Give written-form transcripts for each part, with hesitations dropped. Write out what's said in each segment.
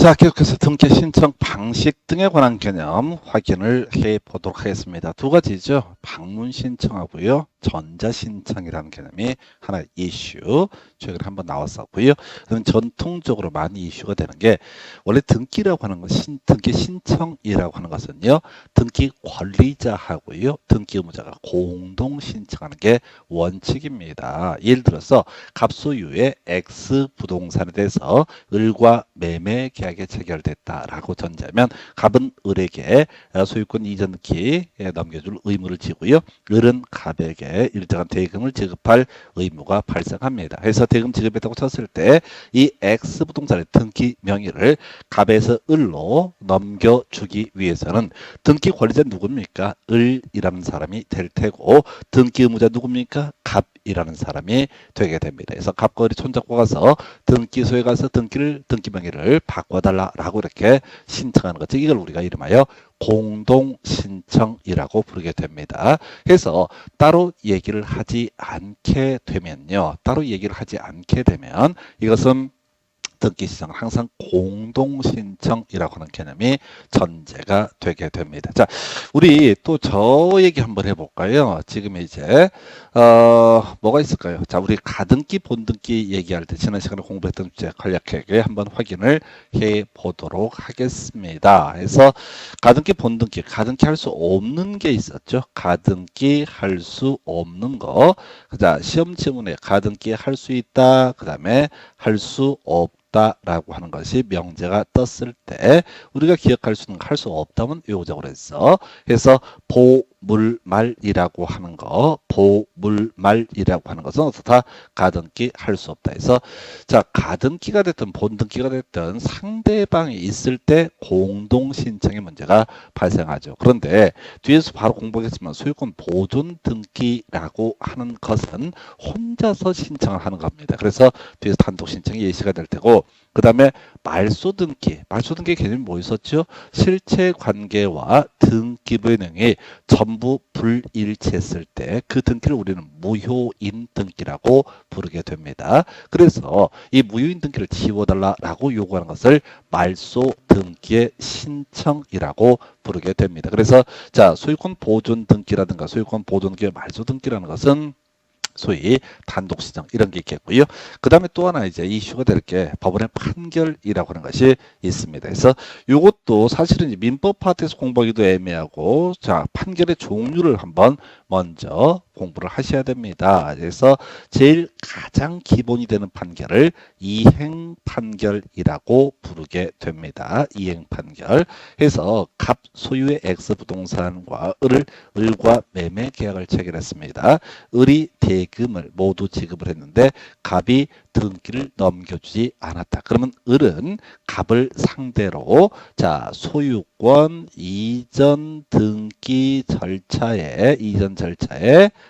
자, 계속해서 등기 신청 방식 등에 관한 개념 확인을 해 보도록 하겠습니다. 두 가지죠. 방문 신청하고요. 전자 신청이라는 개념이 하나의 이슈 최근에 한번 나왔었고요. 그럼 전통적으로 많이 이슈가 되는 게 원래 등기라고 하는 건 등기 신청이라고 하는 것은요. 등기 권리자하고요. 등기 의무자가 공동 신청하는 게 원칙입니다. 예를 들어서 갑소유의 X 부동산에 대해서 을과 매매 계약이 체결됐다라고 전제하면 갑은 을에게 소유권 이전 등기에 넘겨줄 의무를 지고요. 을은 갑에게 일정한 대금을 지급할 의무가 발생합니다. 그래서 대금 지급했다고 쳤을 때 이 X 부동산의 등기 명의를 갑에서 을로 넘겨주기 위해서는 등기 권리자 누굽니까? 을이라는 사람이 될 테고 등기 의무자 누굽니까? 갑이라는 사람이 되게 됩니다. 그래서 갑과 을이 손잡고 가서 등기소에 가서 등기 명의를 바꿔달라라고 이렇게 신청하는 거죠. 이걸 우리가 이름하여 공동신청이라고 부르게 됩니다. 그래서 따로 얘기를 하지 않게 되면요. 이것은 등기 신청은 항상 공동신청이라고 하는 개념이 전제가 되게 됩니다. 자, 우리 또 저 얘기 한번 해볼까요? 지금 이제 뭐가 있을까요? 자, 우리 가등기, 본등기 얘기할 때 지난 시간에 공부했던 주제 간략하게 한번 확인을 해 보도록 하겠습니다. 그래서 가등기, 본등기, 가등기 할 수 없는 게 있었죠. 가등기 할 수 없는 거. 자, 시험 지문에 가등기 할 수 있다. 그 다음에 할 수 없다. 라고 하는 것이 명제가 떴을 때 우리가 기억할 수 있는 거 할 수 없다면 요적으로 했어. 그래서 보물말이라고 하는 거, 보물말이라고 하는 것은 어떻다? 가등기 할 수 없다 해서 자, 가등기가 됐든 본등기가 됐든 상대방이 있을 때 공동신청의 문제가 발생하죠. 그런데 뒤에서 바로 공부하겠지만 소유권 보존 등기라고 하는 것은 혼자서 신청을 하는 겁니다. 그래서 뒤에서 단독 신청이 예시가 될 테고 그 다음에 말소등기 개념이 뭐 있었죠? 실체관계와 등기부의 내용이 전부 불일치했을 때 그 등기를 우리는 무효인 등기라고 부르게 됩니다. 그래서 이 무효인 등기를 지워달라라고 요구하는 것을 말소등기의 신청이라고 부르게 됩니다. 그래서 자, 소유권 보존 등기라든가 소유권 보존 등기의 말소등기라는 것은 소위 단독시정 이런 게 있겠고요. 그 다음에 또 하나 이제 이슈가 될 게 법원의 판결이라고 하는 것이 있습니다. 그래서 이것도 사실은 이제 민법 파트에서 공부하기도 애매하고 자, 판결의 종류를 한번 먼저 공부를 하셔야 됩니다. 그래서 제일 가장 기본이 되는 판결을 이행 판결이라고 부르게 됩니다. 이행 판결. 해서 갑 소유의 X 부동산과 을과 매매 계약을 체결했습니다. 을이 대금을 모두 지급을 했는데 갑이 등기를 넘겨주지 않았다. 그러면 을은 갑을 상대로 자, 소유권 이전 등기 절차에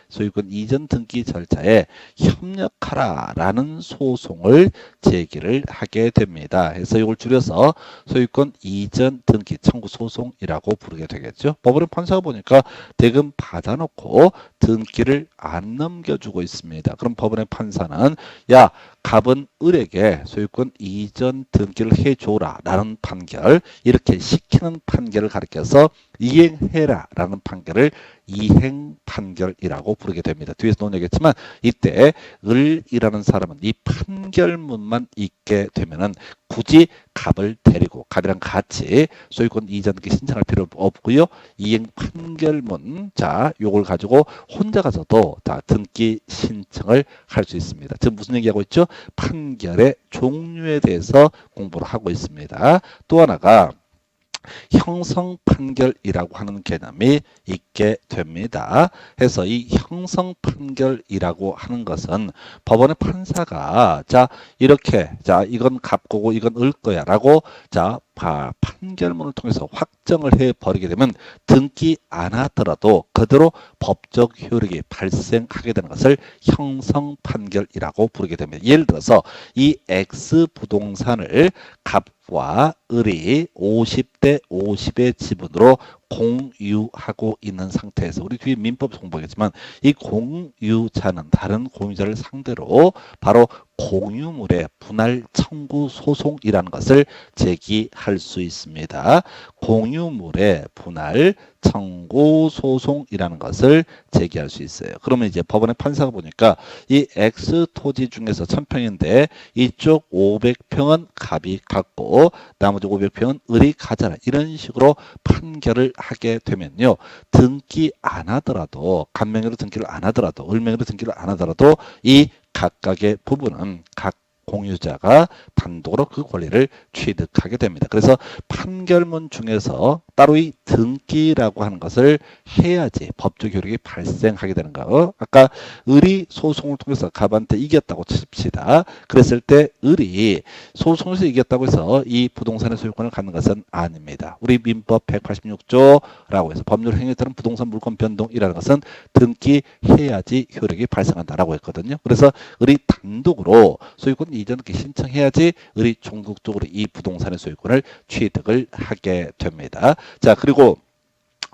소유권 이전 등기 절차에 협력하라라는 소송을 제기를 하게 됩니다. 그래서 이걸 줄여서 소유권 이전 등기 청구 소송이라고 부르게 되겠죠. 법원의 판사가 보니까 대금 받아놓고 등기를 안 넘겨주고 있습니다. 그럼 법원의 판사는 야, 갑은 을에게 소유권 이전 등기를 해줘라 라는 판결, 이렇게 시키는 판결을 가리켜서 이행해라 라는 판결을 이행 판결이라고 부르게 됩니다. 뒤에서 논의하겠지만 이때 을이라는 사람은 이 판결문만 있게 되면은 굳이 갑을 데리고 갑이랑 같이 소유권 이전 등기 신청할 필요 없고요. 이행 판결문 자, 요걸 가지고 혼자 가서도 다 등기 신청을 할 수 있습니다. 지금 무슨 얘기하고 있죠? 판결의 종류에 대해서 공부를 하고 있습니다. 또 하나가 형성 판결이라고 하는 개념이 있게 됩니다. 해서 이 형성 판결이라고 하는 것은 법원의 판사가 자, 이렇게 자, 이건 갑 거고 이건 을 거야라고 자, 판결문을 통해서 확정을 해 버리게 되면 등기 안 하더라도 그대로 법적 효력이 발생하게 되는 것을 형성 판결이라고 부르게 됩니다. 예를 들어서 이 X 부동산을 갑과 을이 50대 50의 지분으로 공유하고 있는 상태에서 우리 뒤에 민법 공부하겠지만 이 공유자는 다른 공유자를 상대로 바로 공유물의 분할 청구 소송이라는 것을 제기할 수 있습니다. 공유물의 분할 청구 소송이라는 것을 제기할 수 있어요. 그러면 이제 법원의 판사가 보니까 이 X 토지 중에서 1000평인데 이쪽 500평은 갑이 갖고 나머지 500평은 을이 가져라. 이런 식으로 판결을 하게 되면요. 등기 안 하더라도 갑명의로 등기를 안 하더라도 을명의로 등기를 안 하더라도 이 각각의 부분은 각 공유자가 단독으로 그 권리를 취득하게 됩니다. 그래서 판결문 중에서 따로 이 등기라고 하는 것을 해야지 법적 효력이 발생하게 되는 거. 아까 을이 소송을 통해서 갑한테 이겼다고 칩시다. 그랬을 때 을이 소송에서 이겼다고 해서 이 부동산의 소유권을 갖는 것은 아닙니다. 우리 민법 186조라고 해서 법률 행위에 따른 부동산 물권 변동이라는 것은 등기해야지 효력이 발생한다라고 했거든요. 그래서 을이 단독으로 소유권 이전 등기 신청해야지 을이 종국적으로 이 부동산의 소유권을 취득을 하게 됩니다. 자, 그리고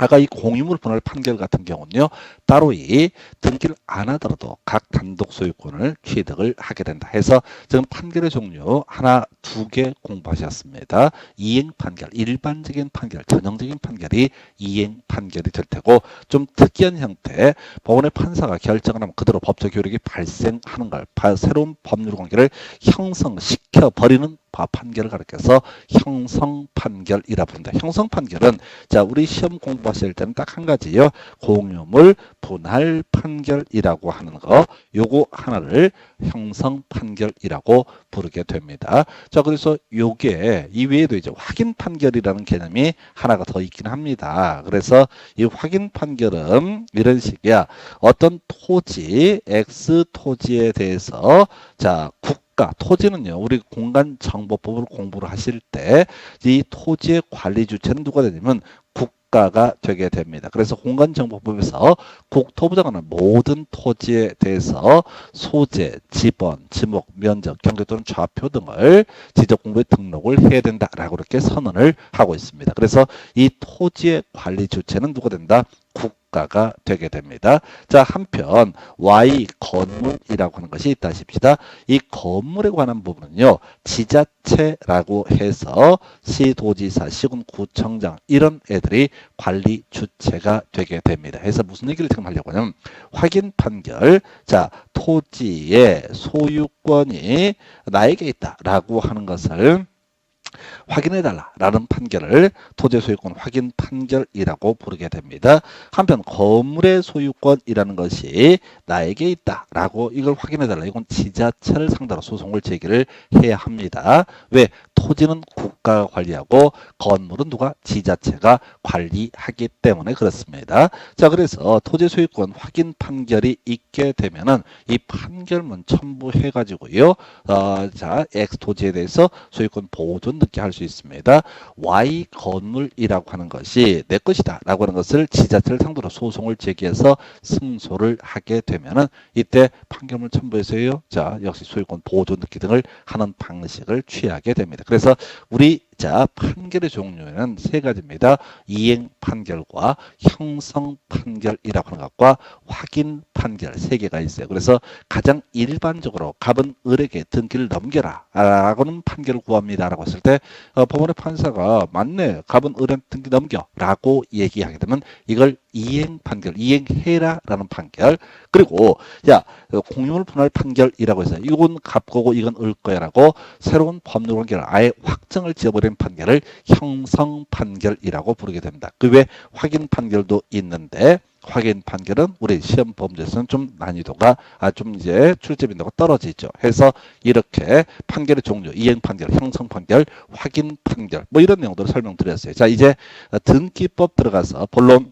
아까 이 공유물 분할 판결 같은 경우는요, 따로 이 등기를 안 하더라도 각 단독 소유권을 취득을 하게 된다 해서 지금 판결의 종류 하나, 두 개 공부하셨습니다. 이행 판결, 일반적인 판결, 전형적인 판결이 이행 판결이 될 테고 좀 특이한 형태, 법원의 판사가 결정을 하면 그대로 법적 효력이 발생하는 걸 새로운 법률 관계를 형성시켜 버리는 판결을 가리켜서 형성 판결이라 부른다. 형성 판결은 자, 우리 시험 공부하실 때는 딱 한 가지요. 공유물 분할 판결이라고 하는 거, 요거 하나를 형성 판결이라고 부르게 됩니다. 자, 그래서 요게 이외에도 이제 확인 판결이라는 개념이 하나가 더 있긴 합니다. 그래서 이 확인 판결은 이런 식이야. 어떤 토지, X 토지에 대해서 자, 토지는요, 우리 공간정보법을 공부를 하실 때 이 토지의 관리 주체는 누가 되냐면 국가가 되게 됩니다. 그래서 공간정보법에서 국토부가 하는 모든 토지에 대해서 소재, 지번, 지목, 면적, 경계 또는 좌표 등을 지적공부에 등록을 해야 된다라고 이렇게 선언을 하고 있습니다. 그래서 이 토지의 관리 주체는 누가 된다? 국가가 되게 됩니다. 자, 한편 Y 건물이라고 하는 것이 있다 싶시다. 이 건물에 관한 부분은요, 지자체라고 해서 시도지사, 시군구청장 이런 애들이 관리 주체가 되게 됩니다. 그래서 무슨 얘기를 지금 하려고 하냐면 확인 판결, 자, 토지의 소유권이 나에게 있다라고 하는 것을 확인해달라라는 판결을 토지 소유권 확인 판결이라고 부르게 됩니다. 한편 건물의 소유권이라는 것이 나에게 있다라고 이걸 확인해달라. 이건 지자체를 상대로 소송을 제기를 해야 합니다. 왜? 토지는 국가가 관리하고 건물은 누가? 지자체가 관리하기 때문에 그렇습니다. 자, 그래서 토지 소유권 확인 판결이 있게 되면은 이 판결문 첨부해 가지고요. 자, X 토지에 대해서 소유권 보존 늦게 할 수 있습니다. Y 건물이라고 하는 것이 내 것이다 라고 하는 것을 지자체를 상대로 소송을 제기해서 승소를 하게 되면은 이때 판결문 첨부해서요. 자, 역시 소유권 보존 늦기 등을 하는 방식을 취하게 됩니다. 그래서 우리 자, 판결의 종류는 세 가지입니다. 이행 판결과 형성 판결이라고 하는 것과 확인 판결 세 개가 있어요. 그래서 가장 일반적으로 갑은 을에게 등기를 넘겨라 라고는 판결을 구합니다 라고 했을 때 법원의 판사가 맞네, 갑은 을한테 등기 넘겨 라고 얘기하게 되면 이걸 이행 판결, 이행해라 라는 판결. 그리고 야, 공유물 분할 판결이라고 해서 이건 갑 거고 이건 을 거야 라고 새로운 법률 관계를 아예 확정을 지어버린 판결을 형성 판결이라고 부르게 됩니다. 그 외에 확인 판결도 있는데 확인 판결은 우리 시험 범죄에서는 좀 난이도가 좀 이제 출제 빈도가 떨어지죠. 해서 이렇게 판결의 종류, 이행 판결, 형성 판결, 확인 판결 뭐 이런 내용들을 설명드렸어요. 자, 이제 등기법 들어가서 본론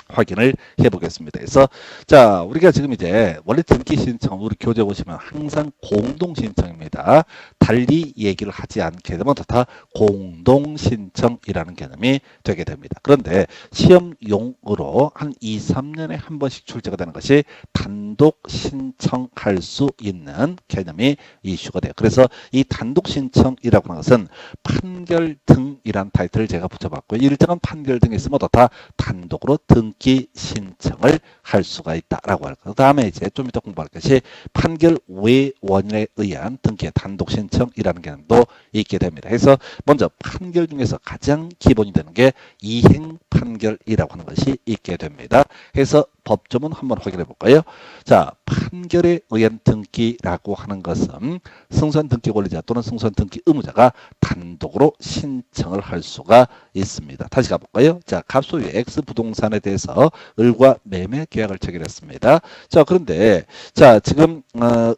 확인을 해보겠습니다. 그래서 자, 우리가 지금 이제 원래 등기 신청 우리 교재 보시면 항상 공동 신청입니다. 달리 얘기를 하지 않게 되면 다 공동 신청이라는 개념이 되게 됩니다. 그런데 시험용으로 한 2, 3년에 한 번씩 출제가 되는 것이 단독 신청할 수 있는 개념이 이슈가 돼요. 그래서 이 단독 신청이라고 하는 것은 판결 등이란 타이틀을 제가 붙여봤고요. 일정한 판결 등이 있으면 다 단독으로 등기 신청을 할 수가 있다라고 할 거. 그 다음에 이제 좀 이따 공부할 것이 판결 외 원인에 의한 등기의 단독 신청이라는 개념도 있게 됩니다. 그래서 먼저 판결 중에서 가장 기본이 되는 게 이행 판결이라고 하는 것이 있게 됩니다. 그래서 법조문 한번 확인해 볼까요? 자, 판결에 의한 등기라고 하는 것은 승소한 등기 권리자 또는 승소한 등기 의무자가 단독으로 신청을 할 수가 있습니다. 다시 가볼까요? 자, 갑소유 X 부동산에 대해서 을과 매매 계약을 체결했습니다. 자, 그런데 자, 지금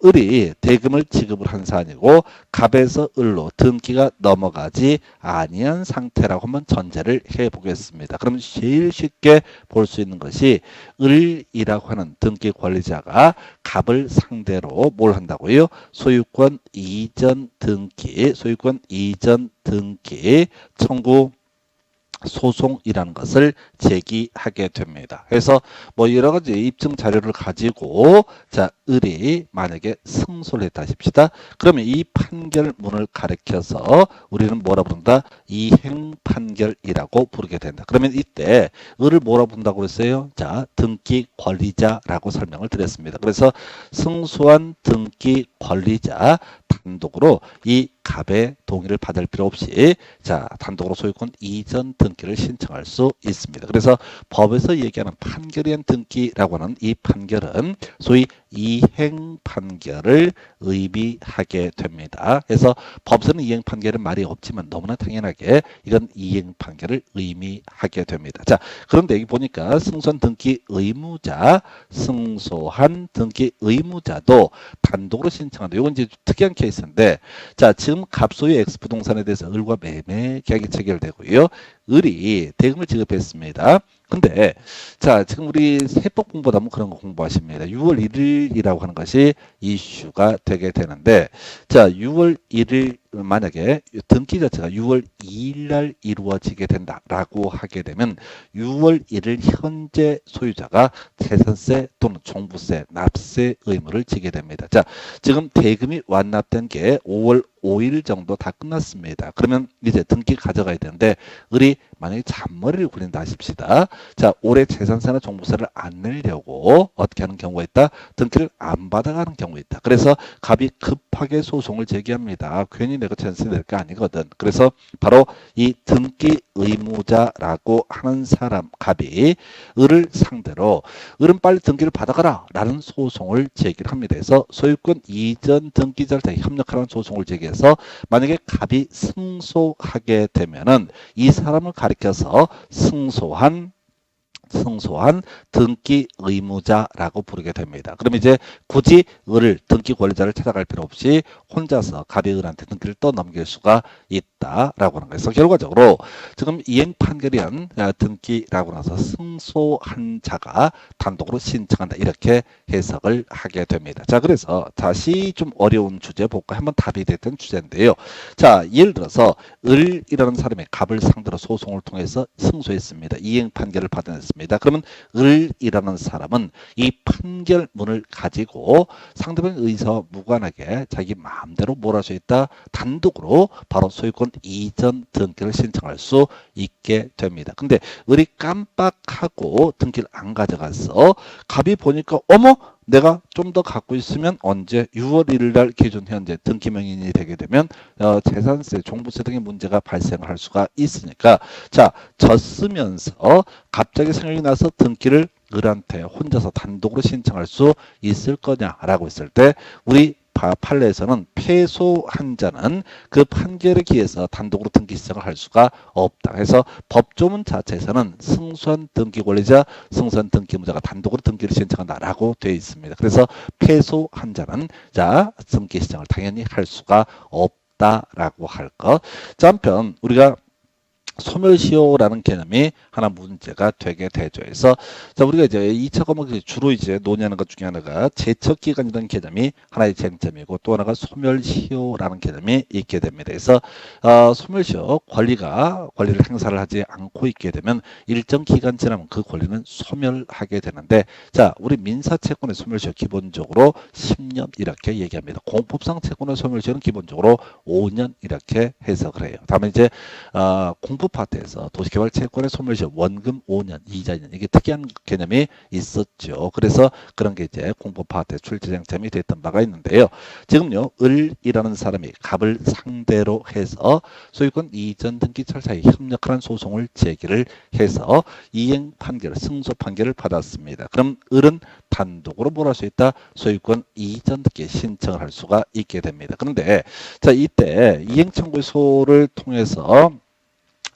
을이 대금을 지급을 한 사안이고 갑에서 을로 등기가 넘어가지 아니한 상태라고 한번 전제를 해보겠습니다. 그럼 제일 쉽게 볼 수 있는 것이 을이라고 하는 등기 관리자가 갑을 상대로 뭘 한다고요? 소유권 이전 등기 청구 소송이라는 것을 제기하게 됩니다. 그래서 뭐 여러 가지 입증 자료를 가지고 자, 을이 만약에 승소를 했다 하십시다. 그러면 이 판결문을 가리켜서 우리는 뭐라 부른다? 이행 판결이라고 부르게 된다. 그러면 이때 을을 뭐라 부른다고 그랬어요? 자, 등기 권리자라고 설명을 드렸습니다. 그래서 승소한 등기 권리자 단독으로 이 갑의 동의를 받을 필요 없이 자, 단독으로 소유권 이전 등기를 신청할 수 있습니다. 그래서 법에서 얘기하는 판결에 의한 등기라고 하는 이 판결은 소위 이행 판결을 의미하게 됩니다. 그래서 법에서는 이행 판결은 말이 없지만 너무나 당연하게 이건 이행 판결을 의미하게 됩니다. 자, 그런데 여기 보니까 승소한 등기 의무자도 단독으로 신청한다. 이건 이제 특이한 케이스인데 자, 지금 갑소유 X 부동산에 대해서 을과 매매 계약이 체결되고요. 을이 대금을 지급했습니다. 근데 자, 지금 우리 세법 공부하다 보면 그런 거 공부하십니다. 6월 1일이라고 하는 것이 이슈가 되게 되는데 자, 6월 1일 만약에 등기 자체가 6월 2일 날 이루어지게 된다라고 하게 되면 6월 1일 현재 소유자가 재산세 또는 종부세, 납세 의무를 지게 됩니다. 자, 지금 대금이 완납된 게 5월 5일 정도 다 끝났습니다. 그러면 이제 등기 가져가야 되는데 을이 만약에 잔머리를 굴린다 하십시다. 자, 올해 재산세나 종부세를 안 내려고 어떻게 하는 경우가 있다? 등기를 안 받아가는 경우가 있다. 그래서 갑이 급하게 소송을 제기합니다. 괜히 내가 재산세 낼 게 아니거든. 그래서 바로 이 등기 의무자라고 하는 사람 갑이 을을 상대로 을은 빨리 등기를 받아가라 라는 소송을 제기를 합니다. 그래서 소유권 이전 등기자를 다 협력하라는 소송을 제기해서 만약에 갑이 승소하게 되면은 이 사람을 가리켜서 승소한 등기 의무자라고 부르게 됩니다. 그럼 이제 굳이 을을 등기 권리자를 찾아갈 필요 없이 혼자서 갑이 을한테 등기를 떠넘길 수가 있다라고 하는 거예요. 그래서 결과적으로 지금 이행 판결이한 등기라고 나서 승소한 자가 단독으로 신청한다 이렇게 해석을 하게 됩니다. 자, 그래서 다시 좀 어려운 주제 볼까 한번 답이 됐던 주제인데요. 자, 예를 들어서 을이라는 사람이 갑을 상대로 소송을 통해서 승소했습니다. 이행 판결을 받아냈습니다. 그러면 을이라는 사람은 이 판결문을 가지고 상대방의 의사와 무관하게 자기 마음대로 뭘 할 수 있다? 단독으로 바로 소유권 이전 등기를 신청할 수 있게 됩니다. 근데 을이 깜빡하고 등기를 안 가져가서 갑이 보니까 어머 내가 좀 더 갖고 있으면 언제 6월 1일 날 기준 현재 등기 명인이 되게 되면 재산세, 종부세 등의 문제가 발생을 할 수가 있으니까 자, 졌으면서 갑자기 생각이 나서 등기를 을한테 혼자서 단독으로 신청할 수 있을 거냐라고 했을 때 우리 판례에서는 패소한 자는 그 판결에 기해서 단독으로 등기 신청을 할 수가 없다. 그래서 법조문 자체에서는 승소한 등기 권리자, 승소한 등기 의무자가 단독으로 등기를 신청한다라고 되어 있습니다. 그래서 패소한 자는 자, 등기 신청을 당연히 할 수가 없다라고 할 것. 자, 한편 우리가 소멸시효라는 개념이 하나 문제가 되게 되죠. 그래서 자, 우리가 이제 2차 과목에서 주로 이제 논의하는 것 중에 하나가 제척기간이라는 개념이 하나의 쟁점이고 또 하나가 소멸시효라는 개념이 있게 됩니다. 그래서 소멸시효 권리를 행사를 하지 않고 있게 되면 일정 기간 지나면 그 권리는 소멸하게 되는데 자, 우리 민사채권의 소멸시효 기본적으로 10년 이렇게 얘기합니다. 공법상 채권의 소멸시효는 기본적으로 5년 이렇게 해석을 해요. 다음에 이제 공법 공부 파트에서 도시개발 채권의 소멸시 원금 5년, 이자 2년 이게 특이한 개념이 있었죠. 그래서 그런 게 이제 공부 파트의 출제쟁점이 됐던 바가 있는데요. 지금요, 을이라는 사람이 갑을 상대로 해서 소유권 이전 등기 절차에 협력하는 소송을 제기를 해서 이행 판결, 승소 판결을 받았습니다. 그럼 을은 단독으로 뭘 할 수 있다? 소유권 이전 등기 신청을 할 수가 있게 됩니다. 그런데 자, 이때 이행 청구소를 통해서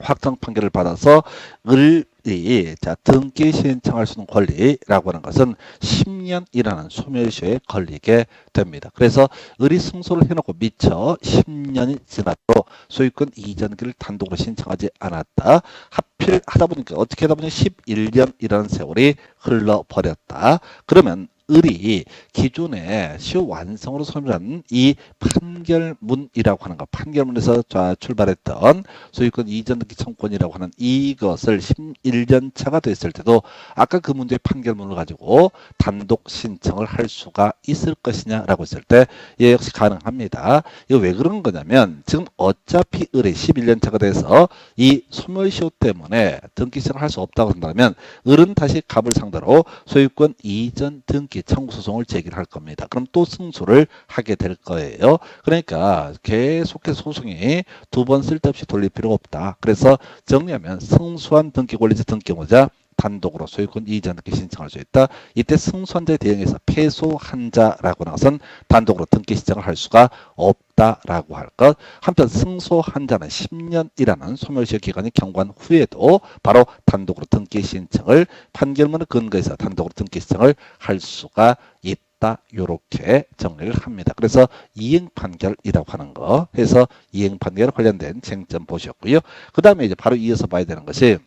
확정 판결을 받아서 을이 자 등기 신청할 수 있는 권리라고 하는 것은 10년이라는 소멸시효에 걸리게 됩니다. 그래서 을이 승소를 해놓고 미처 10년이 지나도 소유권 이전기를 단독으로 신청하지 않았다. 하필 하다 보니까 어떻게 하다 보니 11년이라는 세월이 흘러버렸다. 그러면 을이 기존에 시효 완성으로 소멸한 이 판결문이라고 하는 것, 판결문에서 출발했던 소유권 이전 등기 청구권이라고 하는 이것을 11년 차가 됐을 때도 아까 그 문제의 판결문을 가지고 단독 신청을 할 수가 있을 것이냐라고 했을 때 예, 역시 가능합니다. 이거 왜 그런 거냐면 지금 어차피 을이 11년 차가 돼서 이 소멸시효 때문에 등기 신청을 할 수 없다고 한다면 을은 다시 갑을 상대로 소유권 이전 등기 청구 소송을 제기를 할 겁니다. 그럼 또 승소를 하게 될 거예요. 그러니까 계속해서 소송이 두 번 쓸데없이 돌릴 필요가 없다. 그래서 정리하면 승소한 등기 권리자 등기권자 단독으로 소유권 이전 등기 신청할 수 있다. 이때 승소한자에 대응해서 패소한자라고 하는 것은 단독으로 등기 신청을 할 수가 없다라고 할 것. 한편 승소한자는 10년이라는 소멸시효 기간이 경과한 후에도 바로 단독으로 등기 신청을 판결문을 근거해서 단독으로 등기 신청을 할 수가 있다. 요렇게 정리를 합니다. 그래서 이행 판결이라고 하는 거 해서 이행 판결 관련된 쟁점 보셨고요. 그 다음에 이제 바로 이어서 봐야 되는 것이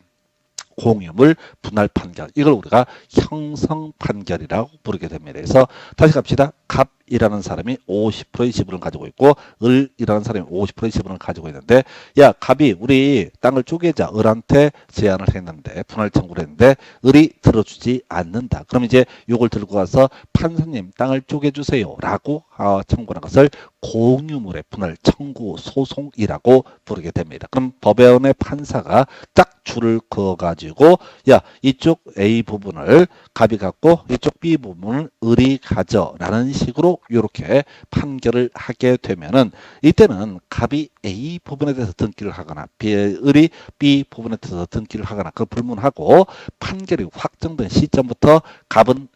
공유물 분할 판결, 이걸 우리가 형성 판결이라고 부르게 됩니다. 그래서 다시 갑시다. 갑이라는 사람이 50%의 지분을 가지고 있고 을이라는 사람이 50%의 지분을 가지고 있는데 야 갑이 우리 땅을 쪼개자 을한테 제안을 했는데 분할 청구를 했는데 을이 들어주지 않는다. 그럼 이제 이걸 들고 가서 판사님 땅을 쪼개주세요 라고 청구하는 것을 공유물의 분할 청구 소송이라고 부르게 됩니다. 그럼 법원의 판사가 딱 줄을 그어가지고 야 이쪽 A 부분을 갑이 갖고 이쪽 B 부분을 을이 가져 라는 식으로 이렇게 판결을 하게 되면은 이때는 갑이 A 부분에 대해서 등기를 하거나 을이 B 부분에 대해서 등기를 하거나 그걸 불문하고 판결이 확정된 시점부터 갑은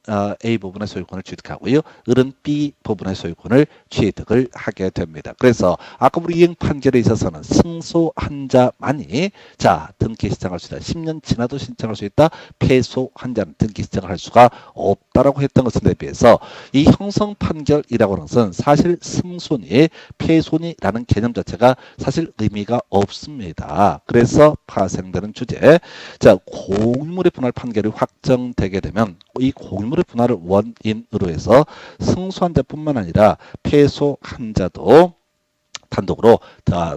A 부분의 소유권을 취득하고요. 을은 B 부분의 소유권을 취득을 하게 됩니다. 그래서 아까 우리 이행 판결에 있어서는 승소한 자만이 자 등기 신청할 수 있다. 10년 지나도 신청할 수 있다. 패소한 자는 등기 신청을 할 수가 없다라고 했던 것에 비해서 이 형성 판결이라고 하는 것은 사실 승소니 패소니라는 개념 자체가 사실 의미가 없습니다. 그래서 파생되는 주제. 자, 공유물의 분할 판결이 확정되게 되면 이 공유물의 분할을 원인으로 해서 승소한 자뿐만 아니라 패소한 자도 단독으로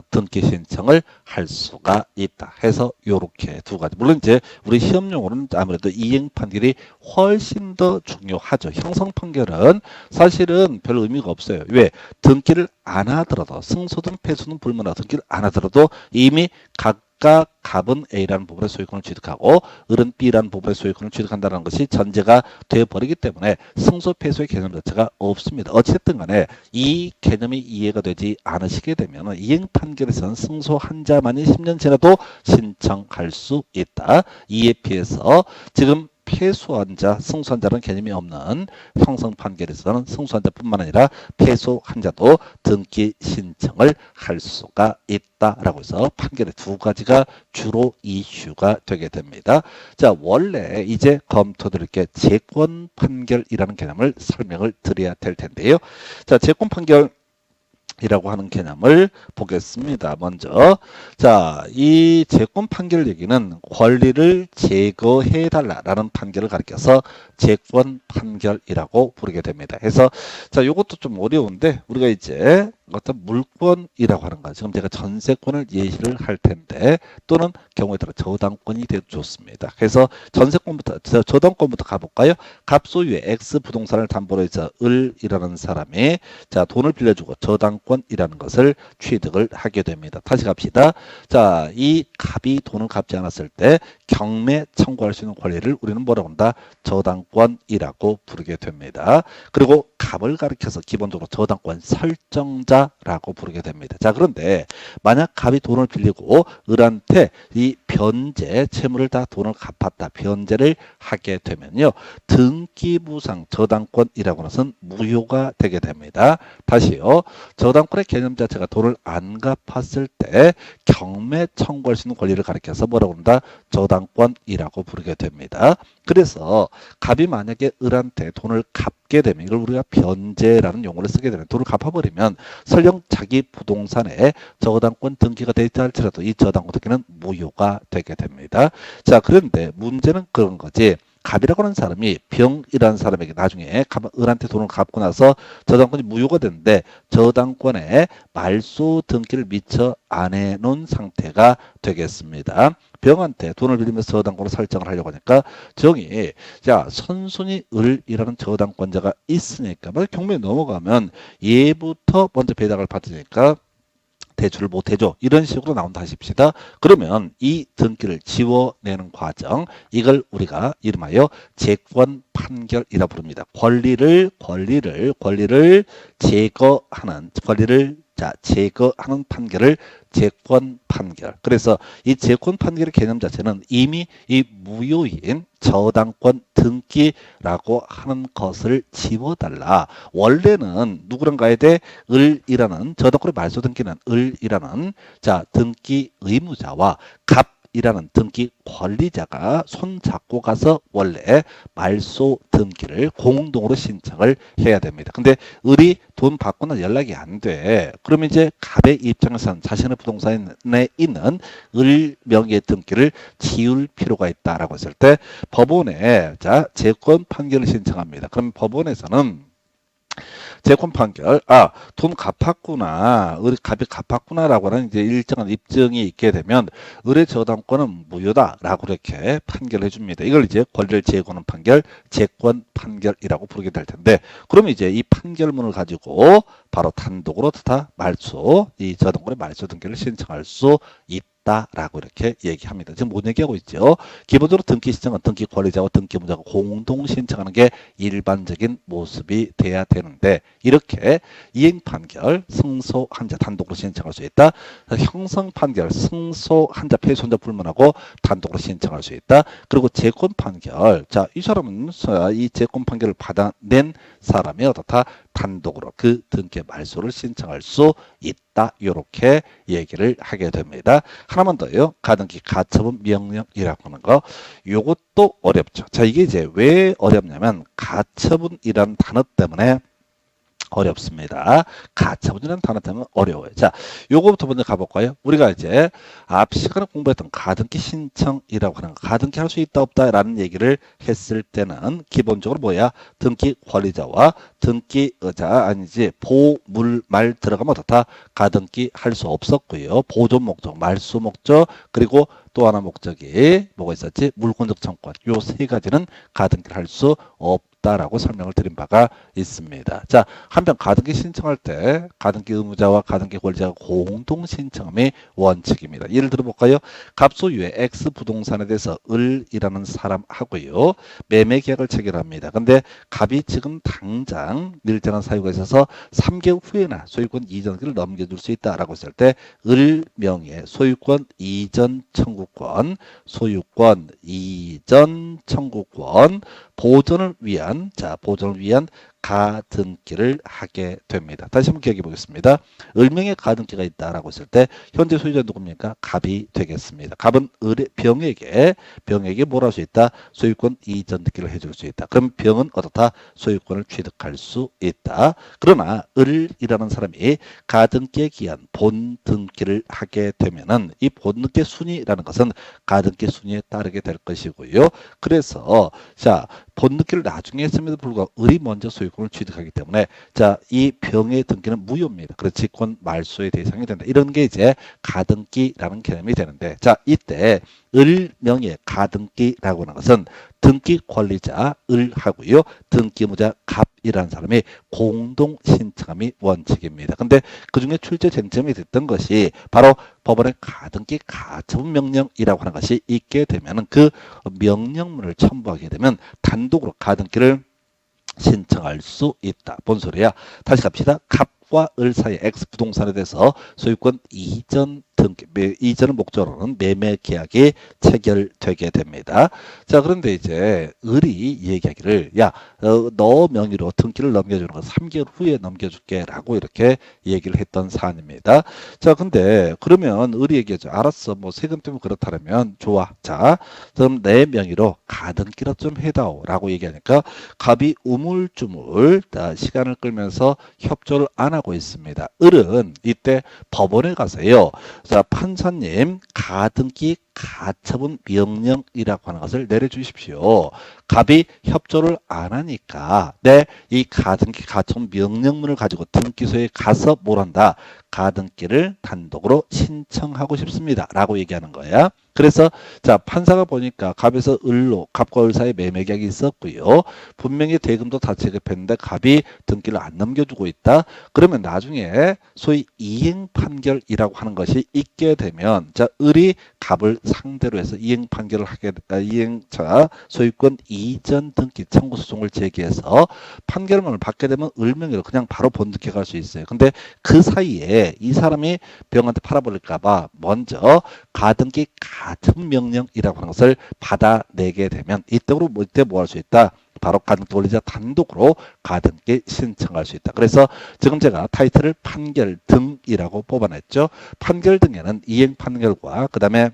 등기 신청을 할 수가 있다 해서 요렇게 두 가지. 물론 이제 우리 시험용으로는 아무래도 이행 판결이 훨씬 더 중요하죠. 형성 판결은 사실은 별 의미가 없어요. 왜? 등기를 안 하더라도 승소든 패소든 불문하고 등기를 안 하더라도 이미 각각 갑은 A라는 부분의 소유권을 취득하고 을은 B라는 부분의 소유권을 취득한다는 것이 전제가 되어버리기 때문에 승소 패소의 개념 자체가 없습니다. 어쨌든 간에 이 개념이 이해가 되지 않으시게 되면 이행 판결에서는 승소한 자만이 10년 지나도 신청할 수 있다. 이에 비해서 지금 패소한 자, 승소한 자는 개념이 없는 형성 판결에서는 승소한 자뿐만 아니라 패소한 자도 등기 신청을 할 수가 있다라고 해서 판결의 두 가지가 주로 이슈가 되게 됩니다. 자, 원래 이제 검토드릴 게 재권 판결이라는 개념을 설명을 드려야 될 텐데요. 자, 재권 판결 이라고 하는 개념을 보겠습니다. 먼저 자, 이 재권 판결 얘기는 권리를 제거해 달라라는 판결을 가리켜서 재권 판결이라고 부르게 됩니다. 해서 자, 요것도 좀 어려운데 우리가 이제 어떤 물권이라고 하는 거, 지금 제가 전세권을 예시를 할 텐데 또는 경우에 따라 저당권이 돼도 좋습니다. 그래서 전세권부터 저당권부터 가볼까요? 갑소유의 X 부동산을 담보로 해서 을이라는 사람이 자, 돈을 빌려주고 저당권이라는 것을 취득을 하게 됩니다. 다시 갑시다. 자, 이 갑이 돈을 갚지 않았을 때 경매 청구할 수 있는 권리를 우리는 뭐라고 한다? 저당권이라고 부르게 됩니다. 그리고 갑을 가리켜서 기본적으로 저당권 설정자라고 부르게 됩니다. 자, 그런데 만약 갑이 돈을 빌리고 을한테 이 변제 채무를 다 돈을 갚았다, 변제를 하게 되면요, 등기부상 저당권이라고 하는 것은 무효가 되게 됩니다. 다시요, 저당권의 개념 자체가 돈을 안 갚았을 때 경매 청구할 수 있는 권리를 가리켜서 뭐라고 한다? 저당권이라고 부르게 됩니다. 그래서 갑이 만약에 을한테 돈을 갚게 되면, 이걸 우리가 변제라는 용어를 쓰게 되면, 돈을 갚아버리면 설령 자기 부동산에 저당권 등기가 되어 있다 할지라도 이 저당권 등기는 무효가 되게 됩니다. 자, 그런데 문제는 그런 거지. 갑이라고 하는 사람이 병이라는 사람에게 나중에 을한테 돈을 갚고 나서 저당권이 무효가 되는데 저당권에 말소 등기를 미처 안 해놓은 상태가 되겠습니다. 병한테 돈을 빌리면서 저당권을 설정을 하려고 하니까 정이 자, 선순위 을이라는 저당권자가 있으니까 만약 경매에 넘어가면 얘부터 먼저 배당을 받으니까 대출을 못해줘, 이런 식으로 나온다 하십시다. 그러면 이 등기를 지워내는 과정, 이걸 우리가 이름하여 재권 판결이라 부릅니다. 권리를 제거하는, 제거하는 판결을 재권 판결. 그래서 이 재권 판결의 개념 자체는 이미 이 무효인 저당권 등기라고 하는 것을 지워달라. 원래는 누구랑 가야 돼? 을이라는, 저당권의 말소 등기는 을이라는 자, 등기 의무자와 갑이라는 등기 권리자가 손잡고 가서 원래 말소 등기를 공동으로 신청을 해야 됩니다. 근데 을이 돈 받거나 연락이 안 돼. 그러면 이제 갑의 입장에서는 자신의 부동산에 있는 을 명의 등기를 지울 필요가 있다라고 했을 때 법원에 자, 재권 판결을 신청합니다. 그럼 법원에서는 재권 판결, 돈 갚았구나, 을이 갑이 갚았구나라고 하는 이제 일정한 입증이 있게 되면 을의 저당권은 무효다라고 이렇게 판결해 줍니다. 이걸 이제 권리를 제거하는 판결, 재권 판결이라고 부르게 될 텐데, 그러면 이제 이 판결문을 가지고 바로 단독으로 이 저당권의 말소 등기를 신청할 수 있다라고 이렇게 얘기합니다. 지금 뭔 얘기하고 있죠? 기본적으로 등기 신청은 등기 권리자와 등기 의무자가 공동 신청하는 게 일반적인 모습이 돼야 되는데, 이렇게 이행 판결, 승소한 자 단독으로 신청할 수 있다. 형성 판결, 승소한 자 패소한 자 불문하고 단독으로 신청할 수 있다. 그리고 재권 판결, 자, 이 사람은 이 재권 판결을 받아낸 사람이 어떻다? 단독으로 그 등기 말소를 신청할 수 있다. 이렇게 얘기를 하게 됩니다. 하나만 더요. 가등기 가처분 명령이라고 하는 거, 요것도 어렵죠. 자, 이게 이제 왜 어렵냐면 가처분이라는 단어 때문에 어렵습니다. 가처분이라는 단어 때문에 어려워요. 자, 요거부터 먼저 가볼까요? 우리가 이제 앞 시간에 공부했던 가등기 신청이라고 하는 거, 가등기 할 수 있다 없다 라는 얘기를 했을 때는 기본적으로 뭐야? 등기 권리자와 등기 보물말 들어가면 어떻다? 가등기 할 수 없었고요. 보존 목적, 말소 목적, 그리고 또 하나 목적이 뭐가 있었지? 물권적 청권. 요 세 가지는 가등기를 할 수 없다라고 설명을 드린 바가 있습니다. 자, 한편 가등기 신청할 때 가등기 의무자와 가등기 권리자가 공동 신청함이 원칙입니다. 예를 들어 볼까요? 갑소유의 X 부동산에 대해서 을이라는 사람하고요, 매매 계약을 체결합니다. 근데 갑이 지금 당장 일정한 사유가 있어서 3개월 후에나 소유권 이전을 넘겨줄 수 있다라고 했을 때 을 명의 소유권 이전 청구권, 소유권 이전 청구권 보존을 위한 가등기를 하게 됩니다. 다시 한번 기억해 보겠습니다. 을명의 가등기가 있다라고 했을 때 현재 소유자 누굽니까? 갑이 되겠습니다. 갑은 병에게 뭘 할 수 있다? 소유권 이전 등기를 해줄 수 있다. 그럼 병은 어떻다? 소유권을 취득할 수 있다. 그러나 을이라는 사람이 가등기에 기한 본등기를 하게 되면은 이 본등기 순위라는 것은 가등기 순위에 따르게 될 것이고요. 그래서 자, 본등기를 나중에 했음에도 불구하고 을이 먼저 소유권을 취득하기 때문에 자, 이 병의 등기는 무효입니다. 그래서 직권 말소의 대상이 된다. 이런 게 이제 가등기라는 개념이 되는데 자, 이때 을 명의의 가등기라고 하는 것은 등기 권리자 을하고요. 등기무자 갑이라는 사람이 공동 신청함이 원칙입니다. 근데 그중에 출제 쟁점이 됐던 것이 바로 법원의 가등기 가처분 명령이라고 하는 것이 있게 되면 그 명령문을 첨부하게 되면 단독으로 가등기를 신청할 수 있다. 뭔 소리야? 다시 갑시다. 갑과 을 사이 X 부동산에 대해서 소유권 이전 등기, 이전을 목적으로는 매매 계약이 체결되게 됩니다. 자, 그런데 이제 을이 얘기하기를 야, 너 명의로 등기를 넘겨주는 건 3개월 후에 넘겨줄게 라고 이렇게 얘기를 했던 사안입니다. 자, 근데 그러면 을이 얘기하죠. 알았어. 뭐 세금 때문에 그렇다면 좋아. 자, 그럼 내 명의로 가등기라 좀 해다오 라고 얘기하니까 갑이 우물쭈물 시간을 끌면서 협조를 안 하고 있습니다. 을은 이때 법원에 가서요. 자, 판사님, 가등기 가처분 명령이라고 하는 것을 내려주십시오. 갑이 협조를 안 하니까 이 가등기 가처분 명령문을 가지고 등기소에 가서 뭘 한다? 가등기를 단독으로 신청하고 싶습니다. 라고 얘기하는 거야. 그래서 자, 판사가 보니까 갑에서 을로 갑과 을 사이에 매매 계약이 있었고요. 분명히 대금도 다 지급했는데 갑이 등기를 안 넘겨주고 있다. 그러면 나중에 소위 이행 판결이라고 하는 것이 있게 되면 자, 을이 갑을 상대로 해서 이행 판결을 하게 이행차 소유권 이전 등기 청구 소송을 제기해서 판결문을 받게 되면 을 명의로 그냥 바로 본등기 갈 수 있어요. 근데 그 사이에 이 사람이 병한테 팔아버릴까봐 먼저 가등기 가처분 명령이라고 하는 것을 받아내게 되면 이때 뭐 할 수 있다? 바로 가등기 권리자 단독으로 가등기 신청할 수 있다. 그래서 지금 제가 타이틀을 판결 등이라고 뽑아냈죠. 판결 등에는 이행 판결과 그 다음에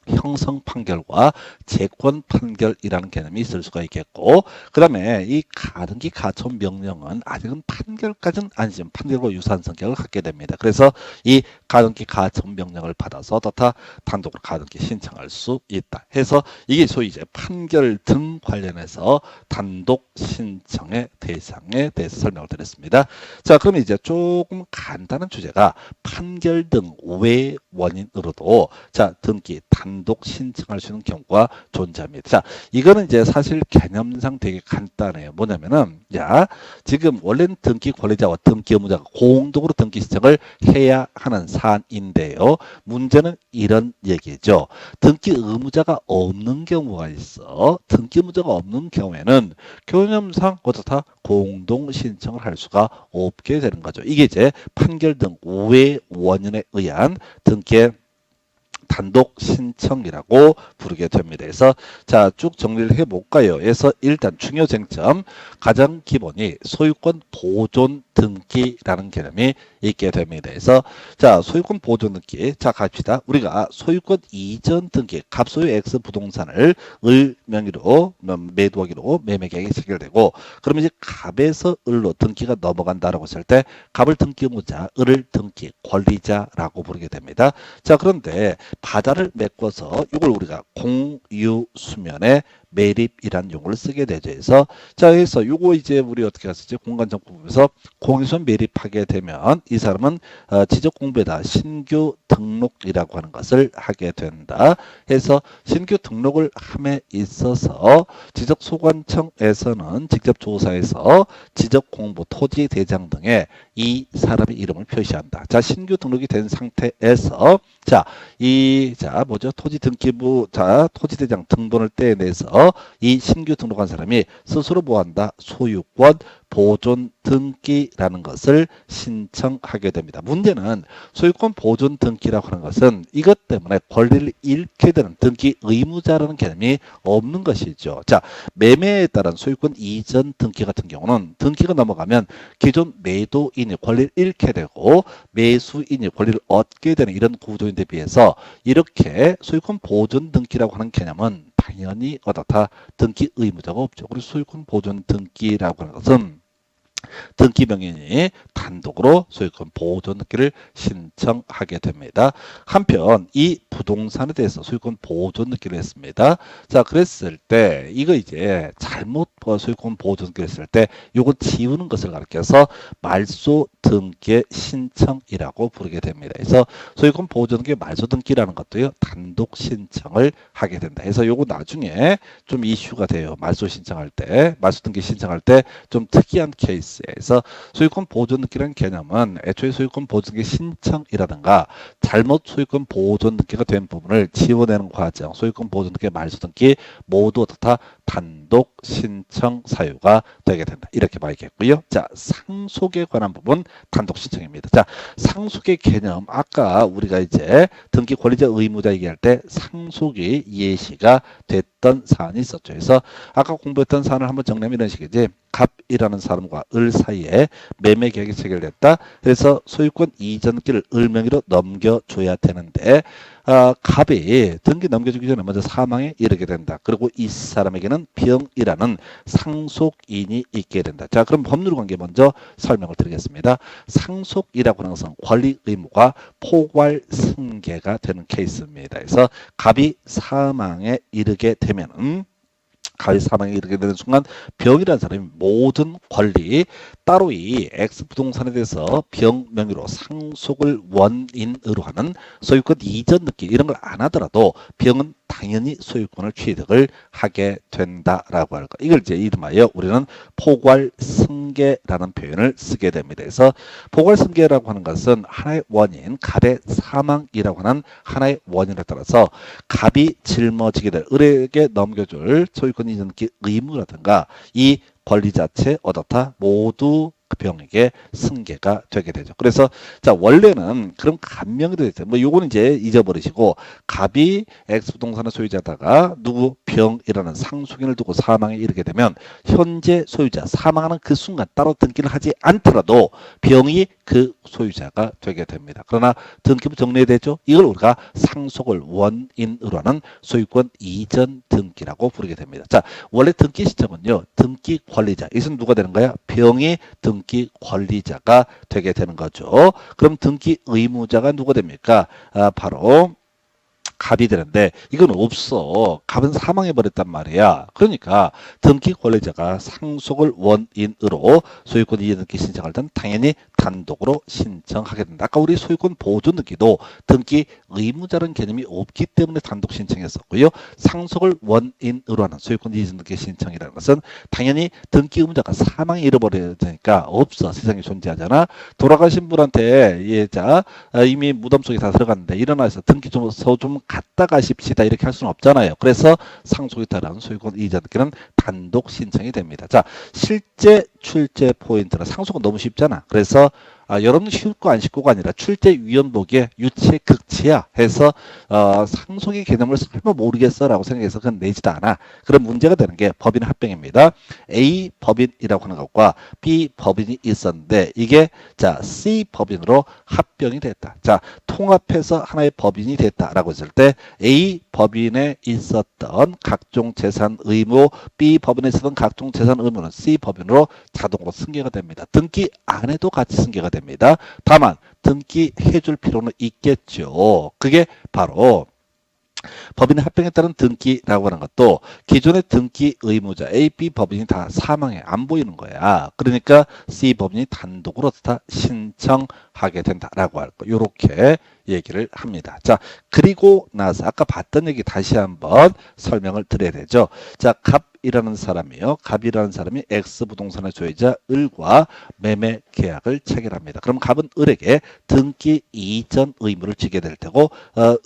형성 판결과 재권 판결이라는 개념이 있을 수가 있겠고 그 다음에 이 가등기 가처분 명령은 아직은 판결까지는 아니지만 판결과 유사한 성격을 갖게 됩니다. 그래서 이 가등기 가처분 명령을 받아서 다 단독으로 가등기 신청할 수 있다 해서 이게 소위 이제 판결 등 관련해서 단독 신청의 대상에 대해서 설명을 드렸습니다. 자, 그럼 이제 조금 간단한 주제가 판결 등 외 원인으로도 자, 등기 단독 신청할 수 있는 경우가 존재합니다. 자, 이거는 이제 사실 개념상 되게 간단해요. 뭐냐면은, 야, 지금 원래는 등기 권리자와 등기 의무자가 공동으로 등기 신청을 해야 하는 사안인데요. 문제는 이런 얘기죠. 등기 의무자가 없는 경우가 있어. 등기 의무자가 없는 경우에는 개념상 어떻다 공동 신청을 할 수가 없게 되는 거죠. 이게 이제 판결 등 우회 원인에 의한 등기의 단독 신청이라고 부르게 됩니다. 그래서 자, 쭉 정리를 해볼까요? 그래서 일단 중요 쟁점 가장 기본이 소유권 보존 등기라는 개념이 있게 됩니다. 그래서 자, 소유권 보존 등기 자, 갑시다. 우리가 소유권 이전 등기 갑소유 X 부동산을 을 명의로 매도하기로 매매 계약이 체결되고 그러면 이제 갑에서 을로 등기가 넘어간다라고 했을 때 갑을 등기 의무자, 을을 등기 권리자라고 부르게 됩니다. 자, 그런데 바다를 메꿔서 이걸 우리가 공유수면에 매립이라는 용어를 쓰게 되죠. 그래서 자, 그래서 요거 이제 우리 어떻게 했었지? 공간정보에서 공유수면 매립하게 되면 이 사람은 지적공부에다 신규 등록이라고 하는 것을 하게 된다. 해서 신규 등록을 함에 있어서 지적소관청에서는 직접 조사해서 지적공부 토지대장 등에 이 사람의 이름을 표시한다. 자, 신규 등록이 된 상태에서 자, 뭐죠? 토지등기부, 자, 토지대장 등본을 떼내서 이 신규 등록한 사람이 스스로 뭐한다? 소유권 보존 등기라는 것을 신청하게 됩니다. 문제는 소유권 보존 등기라고 하는 것은 이것 때문에 권리를 잃게 되는 등기 의무자라는 개념이 없는 것이죠. 자, 매매에 따른 소유권 이전 등기 같은 경우는 등기가 넘어가면 기존 매도인이 권리를 잃게 되고 매수인이 권리를 얻게 되는 이런 구조인데 비해서 이렇게 소유권 보존 등기라고 하는 개념은 당연히 어떻다 등기 의무자가 없죠. 그래서 소유권 보존 등기라고 하는 것은 등기 명인이 단독으로 소유권 보존 등기를 신청하게 됩니다. 한편 이 부동산에 대해서 소유권 보존 등기를 했습니다. 자, 그랬을 때 이거 이제 잘못 소유권 보존 등기를 했을 때 요거 지우는 것을 가리켜서 말소 등기 신청이라고 부르게 됩니다. 그래서 소유권 보존 등기 말소 등기라는 것도요 단독 신청을 하게 된다. 그래서 요거 나중에 좀 이슈가 돼요. 말소 신청할 때, 말소 등기 신청할 때 좀 특이한 케이스에서 소유권 보존 등기라는 개념은 애초에 소유권 보존 등기 신청이라든가 잘못 소유권 보존 등기가 된 부분을 지워내는 과정, 소유권 보존 등기, 말소 등기 모두 다 단독 신청 사유가 되게 된다. 이렇게 봐야겠고요. 자, 상속에 관한 부분 단독 신청입니다. 자, 상속의 개념 아까 우리가 이제 등기 권리자 의무자 얘기할 때 상속이 예시가 됐던 사안이 있었죠. 그래서 아까 공부했던 사안을 한번 정리하면 이런 식이지. 갑이라는 사람과 을 사이에 매매 계약이 체결됐다. 그래서 소유권 이전기를 을 명의로 넘겨줘야 되는데 갑이 등기 넘겨주기 전에 먼저 사망에 이르게 된다. 그리고 이 사람에게는 병이라는 상속인이 있게 된다. 자, 그럼 법률 관계 먼저 설명을 드리겠습니다. 상속이라고 하는 것은 권리 의무가 포괄 승계가 되는 케이스입니다. 그래서 갑이 사망에 이르게 되면은 갑이 사망에 이르게 되는 순간 병이라는 사람이 모든 권리 따로 이 X 부동산에 대해서 병 명의로 상속을 원인으로 하는 소유권 이전 등기 이런 걸 안 하더라도 병은 당연히 소유권을 취득을 하게 된다라고 할 거. 이걸 이제 이름하여 우리는 포괄 승계라는 표현을 쓰게 됩니다. 그래서 포괄 승계라고 하는 것은 하나의 원인, 갑의 사망이라고 하는 하나의 원인에 따라서 갑이 짊어지게 될 을에게 넘겨줄 소유권 이전 등기 의무라든가 이 권리 자체 어떻다 모두 그 병에게 승계가 되게 되죠. 그래서 자 원래는 그럼 갑명이 되죠. 뭐 요거는 이제 잊어버리시고 갑이 X 부동산의 소유자다가 누구 병이라는 상속인을 두고 사망에 이르게 되면 현재 소유자 사망하는 그 순간 따로 등기를 하지 않더라도 병이 그 소유자가 되게 됩니다. 그러나 등기부 정리해야 되죠. 이걸 우리가 상속을 원인으로 하는 소유권 이전 등기라고 부르게 됩니다. 자 원래 등기 시점은요 등기 권리자 이것은 누가 되는 거야? 병이 등기 권리자가 되게 되는 거죠. 그럼 등기 의무자가 누가 됩니까? 바로 갑이 되는데 이건 없어. 갑은 사망해 버렸단 말이야. 그러니까 등기 권리자가 상속을 원인으로 소유권 이전 등기 신청할 때는 당연히 단독으로 신청하게 된다. 아까 우리 소유권 보존 등기도 등기 의무자라는 개념이 없기 때문에 단독 신청했었고요. 상속을 원인으로 하는 소유권 이전 등기 신청이라는 것은 당연히 등기 의무자가 사망에 이르버려야 되니까 없어. 세상에 존재하잖아. 돌아가신 분한테 예자 이미 무덤 속에 다 들어갔는데 일어나서 등기 좀 갔다 가십시다 이렇게 할 수는 없잖아요. 그래서 상속에 따른 소유권 이전 등기는 단독 신청이 됩니다. 자 실제 출제 포인트는 상속은 너무 쉽잖아. 그래서 여러분 쉽고 안 쉽고가 아니라 출제 위원복에 유체 극치야 해서 상속의 개념을 설마 모르겠어라고 생각해서 그건 내지도 않아. 그런 문제가 되는 게 법인 합병입니다. A 법인이라고 하는 것과 B 법인이 있었는데 이게 자 C 법인으로 합병이 됐다. 자 통합해서 하나의 법인이 됐다라고 했을 때 A 법인에 있었던 각종 재산 의무, B 법인에 있었던 각종 재산 의무는 C 법인으로 자동으로 승계가 됩니다. 등기 안 해도 같이 승계가 됩니다. 다만 등기 해줄 필요는 있겠죠. 그게 바로 법인의 합병에 따른 등기라고 하는 것도 기존의 등기 의무자 A, B 법인이 다 사망해 안 보이는 거야. 그러니까 C 법인이 단독으로 다 신청하게 된다라고 할 거. 요렇게 얘기를 합니다. 자, 그리고 나서 아까 봤던 얘기 다시 한번 설명을 드려야 되죠. 자, 갑이라는 사람이요. 갑이라는 사람이 X 부동산의 소유자 을과 매매 계약을 체결합니다. 그럼 갑은 을에게 등기 이전 의무를 지게 될 테고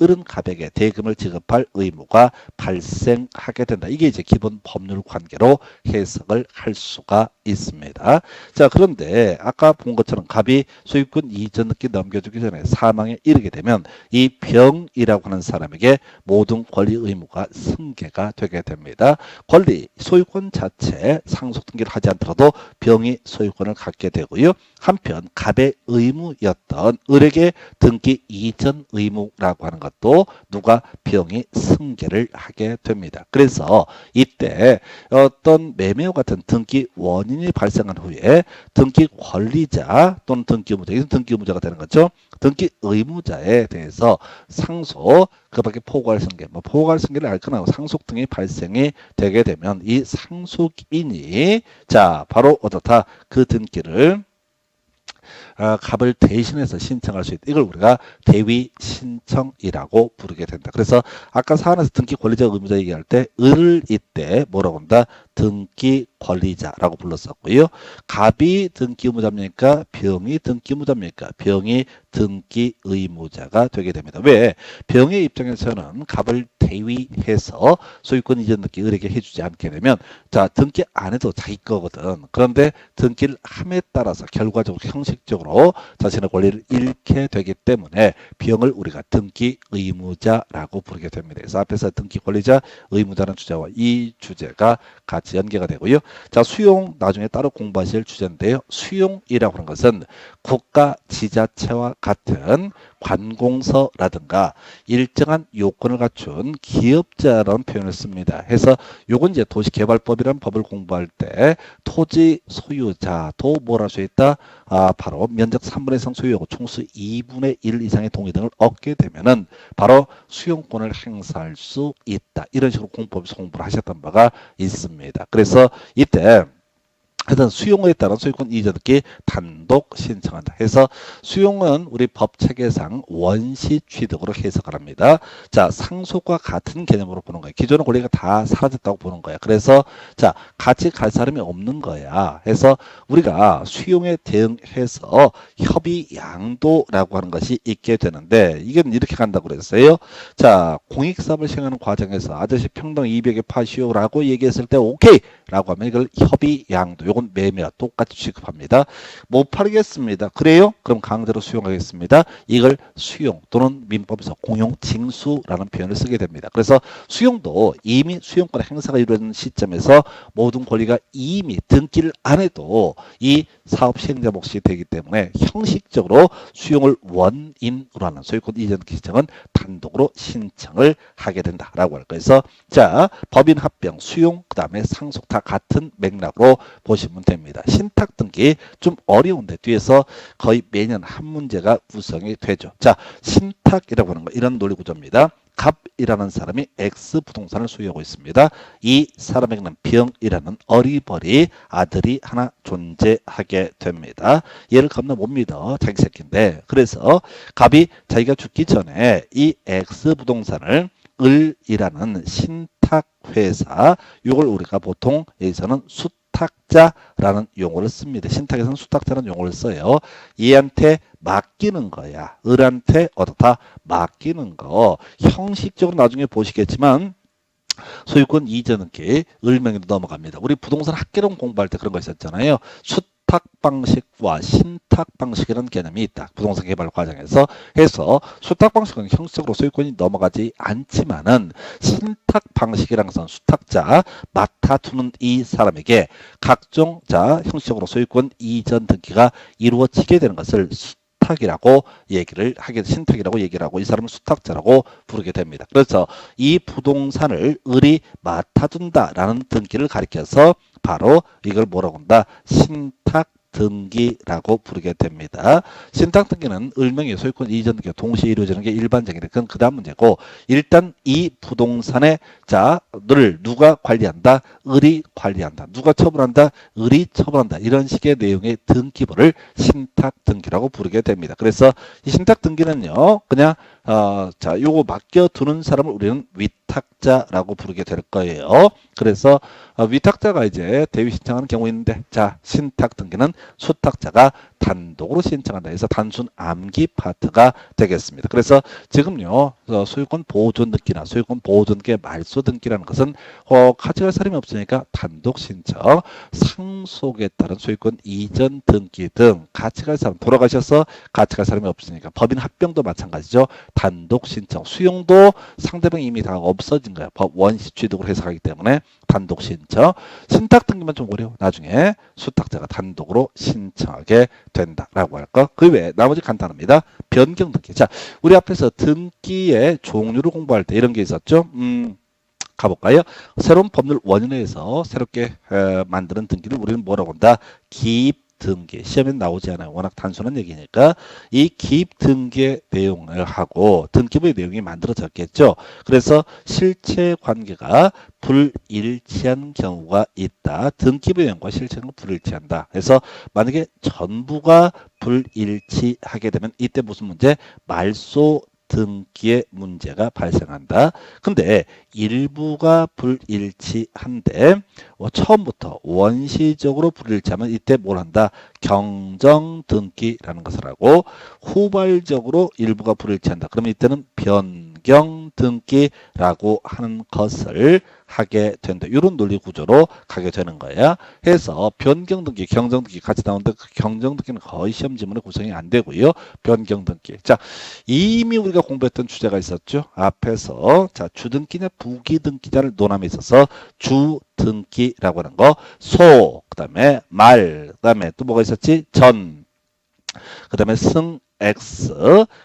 을은 갑에게 대금을 지급할 의무가 발생하게 된다. 이게 이제 기본 법률 관계로 해석을 할 수가 있습니다. 자, 그런데 아까 본 것처럼 갑이 소유권 이전 등기 넘겨주기 전에 사망에 이르게 되면 이 병이라고 하는 사람에게 모든 권리 의무가 승계가 되게 됩니다. 권리 소유권 자체 상속 등기를 하지 않더라도 병이 소유권을 갖게 되고요. 한편 갑의 의무였던 을에게 등기 이전 의무라고 하는 것도 누가 병이 승계를 하게 됩니다. 그래서 이때 어떤 매매와 같은 등기 원인이 발생한 후에 등기 권리자 또는 등기 의무자, 이건 등기 의무자가 되는 거죠. 등기 의무자에 대해서 상속, 그 밖에 포괄승계, 포괄승계를 앓거나 상속 등이 발생이 되게 되면 이 상속인이 자 바로 어떻다 그 등기를 갑을 대신해서 신청할 수 있다. 이걸 우리가 대위 신청이라고 부르게 된다. 그래서 아까 사안에서 등기 권리자 의무자 얘기할 때 을을 이때 뭐라고 한다? 등기 권리자라고 불렀었고요. 갑이 등기 의무자입니까? 병이 등기 의무자입니까? 병이 등기 의무자가 되게 됩니다. 왜? 병의 입장에서는 갑을 대위해서 소유권 이전 등기 을에게 해주지 않게 되면 자 등기 안 해도 자기 거거든. 그런데 등기를 함에 따라서 결과적으로 형식적으로 자신의 권리를 잃게 되기 때문에 병을 우리가 등기 의무자라고 부르게 됩니다. 그래서 앞에서 등기 권리자 의무자라는 주제와 이 주제가 같이 연계가 되고요. 자 수용 나중에 따로 공부하실 주제인데요. 수용이라고 하는 것은 국가 지자체와 같은 관공서라든가 일정한 요건을 갖춘 기업자라는 표현을 씁니다. 해서 요건 이제 도시개발법이라는 법을 공부할 때 토지 소유자도 뭘 할 수 있다? 바로 면적 3분의 1 이상 소유하고 총수 2분의 1 이상의 동의 등을 얻게 되면은 바로 수용권을 행사할 수 있다. 이런 식으로 공법에서 공부를 하셨던 바가 있습니다. 그래서 이때 하여튼 수용에 따른 소유권 이전 등기 단독 신청한다. 해서 수용은 우리 법 체계상 원시 취득으로 해석을 합니다. 자, 상속과 같은 개념으로 보는 거예요. 기존의 권리가 다 사라졌다고 보는 거예요. 그래서 자, 같이 갈 사람이 없는 거야. 해서 우리가 수용에 대응해서 협의 양도라고 하는 것이 있게 되는데 이건 이렇게 간다고 그랬어요. 자, 공익사업을 시행하는 과정에서 아저씨 평당 200에 파시오라고 얘기했을 때 오케이 라고 하면 이걸 협의 양도, 요건 매매와 똑같이 취급합니다. 못 팔겠습니다. 그래요? 그럼 강제로 수용하겠습니다. 이걸 수용 또는 민법에서 공용징수라는 표현을 쓰게 됩니다. 그래서 수용도 이미 수용권 행사가 이루어지는 시점에서 모든 권리가 이미 등기를 안 해도 이 사업 시행자 몫이 되기 때문에 형식적으로 수용을 원인으로 하는 소유권 이전 신청은 단독으로 신청을 하게 된다라고 할 거예요. 그래서 자, 법인 합병, 수용, 그 다음에 상속 다 같은 맥락으로 보시면 됩니다. 신탁 등기 좀 어려운데 뒤에서 거의 매년 한 문제가 구성이 되죠. 자, 신탁이라고 하는 거 이런 논리 구조입니다. 갑이라는 사람이 X 부동산을 소유하고 있습니다. 이 사람에게는 병이라는 어리버리 아들이 하나 존재하게 됩니다. 얘를 겁나 못 믿어. 자기 새끼인데. 그래서 갑이 자기가 죽기 전에 이 X 부동산을 을이라는 신탁회사, 이걸 우리가 보통 여기서는 수탁자라는 용어를 씁니다. 신탁에서는 수탁자라는 용어를 써요. 얘한테 맡기는 거야. 을한테 어떻다? 맡기는 거. 형식적으로 나중에 보시겠지만 소유권 이전은 을명의로 넘어갑니다. 우리 부동산 학개론 공부할 때 그런 거 있었잖아요. 수탁 방식과 신탁 방식이라는 개념이 있다. 부동산 개발 과정에서 해서 수탁 방식은 형식적으로 소유권이 넘어가지 않지만은 신탁 방식이라는 것은 수탁자 맡아두는 이 사람에게 각종 자 형식적으로 소유권 이전 등기가 이루어지게 되는 것을 수탁이라고 얘기를 하게 신탁이라고 얘기를 하고 이 사람은 수탁자라고 부르게 됩니다. 그래서 이 부동산을 을이 맡아둔다라는 등기를 가리켜서 바로 이걸 뭐라고 한다? 신탁 등기라고 부르게 됩니다. 신탁 등기는 을명의 소유권 이전 등기가 동시에 이루어지는 게 일반적인데 그건 그 다음 문제고 일단 이 부동산의 자를 누가 관리한다? 을이 관리한다. 누가 처분한다? 을이 처분한다. 이런 식의 내용의 등기부를 신탁 등기라고 부르게 됩니다. 그래서 이 신탁 등기는요 그냥 자 요거 맡겨두는 사람을 우리는 위탁자라고 부르게 될 거예요. 그래서 위탁자가 이제 대위 신청하는 경우 있는데 자 신탁 등기는 수탁자가 단독으로 신청한다 해서 단순 암기 파트가 되겠습니다. 그래서 지금요 소유권 보존 등기나 소유권 보존 등기의 말소 등기라는 것은 가져갈 사람이 없으니까 단독 신청, 상속에 따른 소유권 이전 등기 등 같이 갈 사람 돌아가셔서 같이 갈 사람이 없으니까 법인 합병도 마찬가지죠. 단독 신청, 수용도 상대방이 이미 다 없어진 거야. 법 원시 취득으로 해석하기 때문에 단독 신청. 신탁 등기만 좀 어려워. 나중에 수탁자가 단독으로 신청하게 된다라고 할 거. 그 외에 나머지 간단합니다. 변경 등기. 자, 우리 앞에서 등기의 종류를 공부할 때 이런 게 있었죠. 가볼까요? 새로운 법률 원인에서 새롭게 만드는 등기를 우리는 뭐라고 한다? 기입 등기. 시험에 나오지 않아요. 워낙 단순한 얘기니까 이 기입 등기의 내용을 하고 등기부의 내용이 만들어졌겠죠. 그래서 실체 관계가 불일치한 경우가 있다. 등기부 내용과 실체는 불일치한다. 그래서 만약에 전부가 불일치하게 되면 이때 무슨 문제? 말소 등기의 문제가 발생한다. 근데 일부가 불일치한데 처음부터 원시적으로 불일치하면 이때 뭘 한다? 경정 등기라는 것을 하고 후발적으로 일부가 불일치한다. 그러면 이때는 변경 등기라고 하는 것을 하게 된다. 이런 논리 구조로 가게 되는 거야. 해서 변경 등기, 경정 등기 같이 나오는데 그 경정 등기는 거의 시험 지문에 구성이 안 되고요. 변경 등기. 자, 이미 우리가 공부했던 주제가 있었죠. 앞에서 자 주등기냐 부기등기냐를 논함에 있어서 주등기라고 하는 거, 소, 그다음에 말, 그다음에 또 뭐가 있었지? 전, 그다음에 승, X,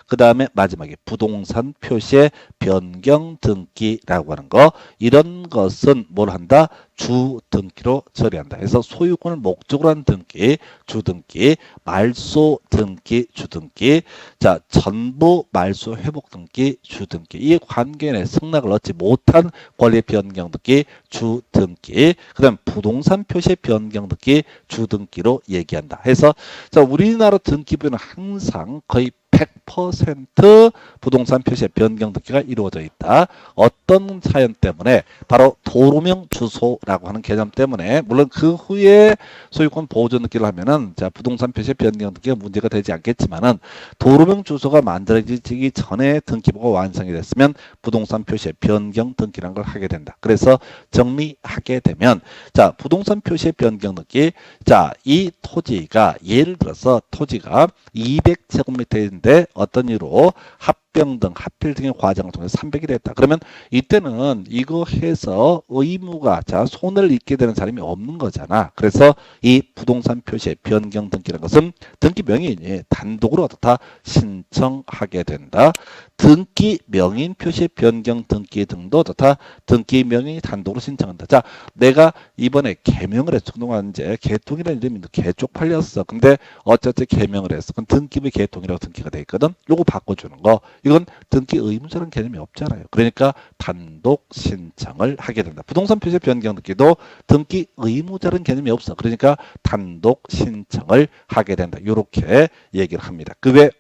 그 다음에 마지막에 부동산 표시의 변경 등기라고 하는 거, 이런 것은 뭘 한다? 주등기로 처리한다. 그래서 소유권을 목적으로 한 등기, 주등기, 말소 등기, 주등기, 자 전부 말소 회복 등기, 주등기, 이 관계의 승낙을 얻지 못한 권리 변경 등기, 주등기, 그 다음 부동산 표시의 변경 등기, 주등기로 얘기한다. 해서 자 우리나라 등기부에는 항상 거의 100% 부동산 표시의 변경 등기가 이루어져 있다. 어떤 사연 때문에? 바로 도로명 주소라고 하는 개념 때문에. 물론 그 후에 소유권 보존 등기를 하면은 자 부동산 표시의 변경 등기가 문제가 되지 않겠지만은 도로명 주소가 만들어지기 전에 등기부가 완성이 됐으면 부동산 표시의 변경 등기라는 걸 하게 된다. 그래서 정리하게 되면 자 부동산 표시의 변경 등기, 자 이 토지가 예를 들어서 토지가 200제곱미터인데 어떤 이유로 합병 등 합필 등의 과정을 통해서 300이 됐다. 그러면 이때는 이거 해서 의무가 자 손을 잇게 되는 사람이 없는 거잖아. 그래서 이 부동산 표시의 변경 등기라는 것은 등기 명의인이 단독으로 어떻다 신청하게 된다. 등기 명인 표시 변경 등기 등도 어떻다 등기 명인이 단독으로 신청한다. 자 내가 이번에 개명을 했어. 그동안 이제 개통이라는 이름이 개쪽 팔렸어. 근데 어쨌든 개명을 했어. 그럼 등기부 개통이라고 등기가 돼 있거든. 요거 바꿔주는 거. 이건 등기 의무자라는 개념이 없잖아요. 그러니까 단독 신청을 하게 된다. 부동산 표시 변경 등기도 등기 의무자라는 개념이 없어. 그러니까 단독 신청을 하게 된다. 요렇게 얘기를 합니다. 그 외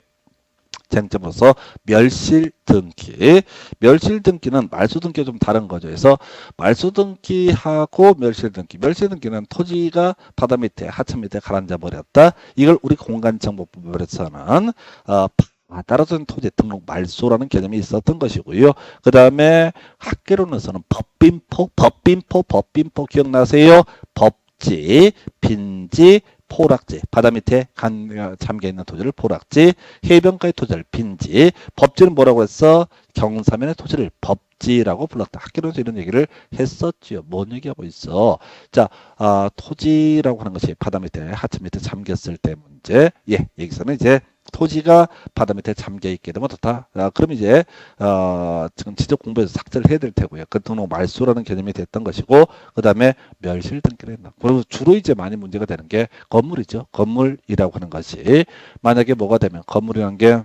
쟁점으로서 멸실등기. 멸실등기는 말소등기가 좀 다른 거죠. 그래서 말소등기하고 멸실등기. 멸실등기는 토지가 바다 밑에 하천 밑에 가라앉아 버렸다. 이걸 우리 공간정보법에서는 따라서 토지 등록 말소라는 개념이 있었던 것이고요. 그 다음에 학계론에서는 법빈포 기억나세요? 법지, 빈지, 포락지, 바다 밑에 잠겨있는 토지를 포락지, 해변가의 토지를 빈지, 법지는 뭐라고 했어? 경사면의 토지를 법지라고 불렀다. 학교에서 이런 얘기를 했었지요. 뭔 얘기하고 있어? 자, 토지라고 하는 것이 바다 밑에, 하천 밑에 잠겼을 때 문제. 예, 여기서는 이제 토지가 바다 밑에 잠겨 있게 되면 어떻다? 그럼 이제 지금 지적 공부에서 삭제를 해야 될 테고요. 그 등록 말소라는 개념이 됐던 것이고, 그 다음에 멸실 등기를 했나. 그리고 주로 이제 많이 문제가 되는 게 건물이죠. 건물이라고 하는 것이 만약에 뭐가 되면 건물이라는 게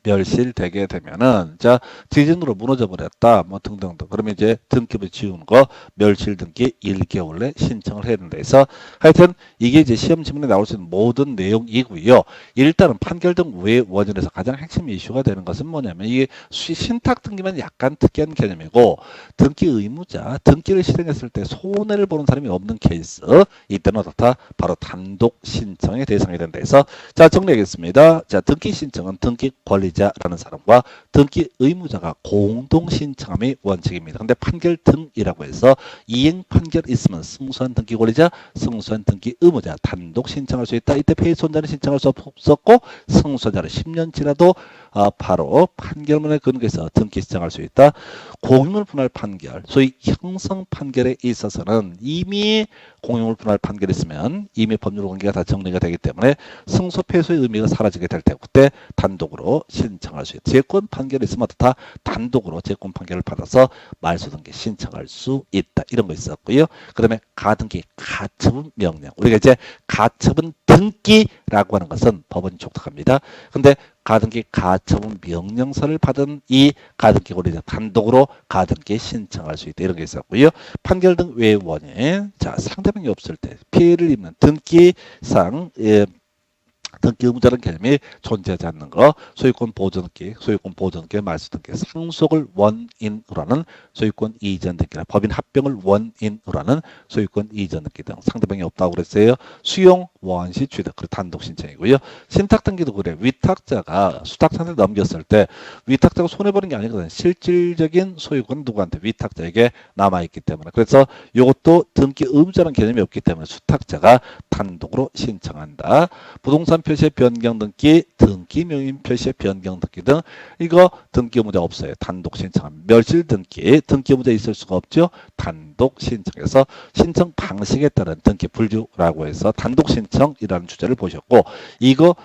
멸실되게 되면은 자 지진으로 무너져 버렸다 뭐 등등등. 그러면 이제 등기부 지우는 거 멸실 등기 1개월 내 신청을 해야 된다 해서 하여튼 이게 이제 시험 지문에 나올 수 있는 모든 내용이고요. 일단은 판결 등 외 원인에서 가장 핵심 이슈가 되는 것은 뭐냐면 이게 신탁 등기만 약간 특이한 개념이고 등기 의무자 등기를 실행했을 때 손해를 보는 사람이 없는 케이스 이때는 어떻다? 바로 단독 신청의 대상이 된다 해서 자 정리하겠습니다. 자 등기 신청은 등기 권리자라는 사람과 등기 의무자가 공동 신청함이 원칙입니다. 근데 판결 등이라고 해서 이행 판결 있으면 승소한 등기 권리자, 승소한 등기 의무자 단독 신청할 수 있다. 이때 폐손자는 신청할 수 없었고 승소자는 10년 지나도 바로 판결문에 근거해서 등기 신청할 수 있다. 공유물 분할 판결, 소위 형성 판결에 있어서는 이미 공유물 분할 판결이 있으면 이미 법률 관계가 다 정리가 되기 때문에 승소 패소의 의미가 사라지게 될 때 그때 단독으로 신청할 수 있다. 재권 판결이 있으면 다 단독으로 재권 판결을 받아서 말소 등기 신청할 수 있다. 이런 거 있었고요. 그다음에 가등기 가처분 명령. 우리가 이제 가처분 등기라고 하는 것은 법원이 촉탁합니다. 근데 가등기 가처분 명령서를 받은 이 가등기가 우리가 단독으로 가등기 신청할 수 있다. 이런 게 있었고요. 판결 등 외의 원인. 자, 상대방이 없을 때 피해를 입는 등기상 등기 의무자라는 개념이 존재하지 않는 거, 소유권 보존 등기, 소유권 보존 등기, 말소 등기, 상속을 원인으로 하는 소유권 이전 등기나 법인 합병을 원인으로 하는 소유권 이전 등기 등 상대방이 없다고 그랬어요. 수용 원시 취득, 그 단독 신청이고요. 신탁 등기도 그래. 위탁자가 수탁자한테 넘겼을 때 위탁자가 손해 보는 게 아니거든. 실질적인 소유권 누구한테 위탁자에게 남아 있기 때문에. 그래서 이것도 등기 의무자라는 개념이 없기 때문에 수탁자가 단독으로 신청한다. 부동산 표시의 변경 등기, 등기 명의 표시의 변경 등기 등 이거 등기 의무자 없어요. 단독 신청합니다. 멸실 등기, 등기 의무자 있을 수가 없죠. 단독 신청해서 신청 방식에 따른 등기 분류라고 해서 단독 신청이라는 주제를 보셨고, 이거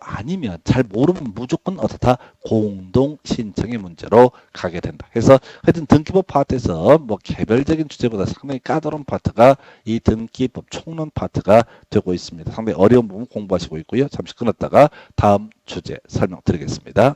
아니면 잘 모르면 무조건 어떻다 공동 신청의 문제로 가게 된다. 그래서 하여튼 등기법 파트에서 뭐 개별적인 주제보다 상당히 까다로운 파트가 이 등기법 총론 파트가 되고 있습니다. 상당히 어려운 부분 공부하시고 있고요. 잠시 끊었다가 다음 주제 설명드리겠습니다.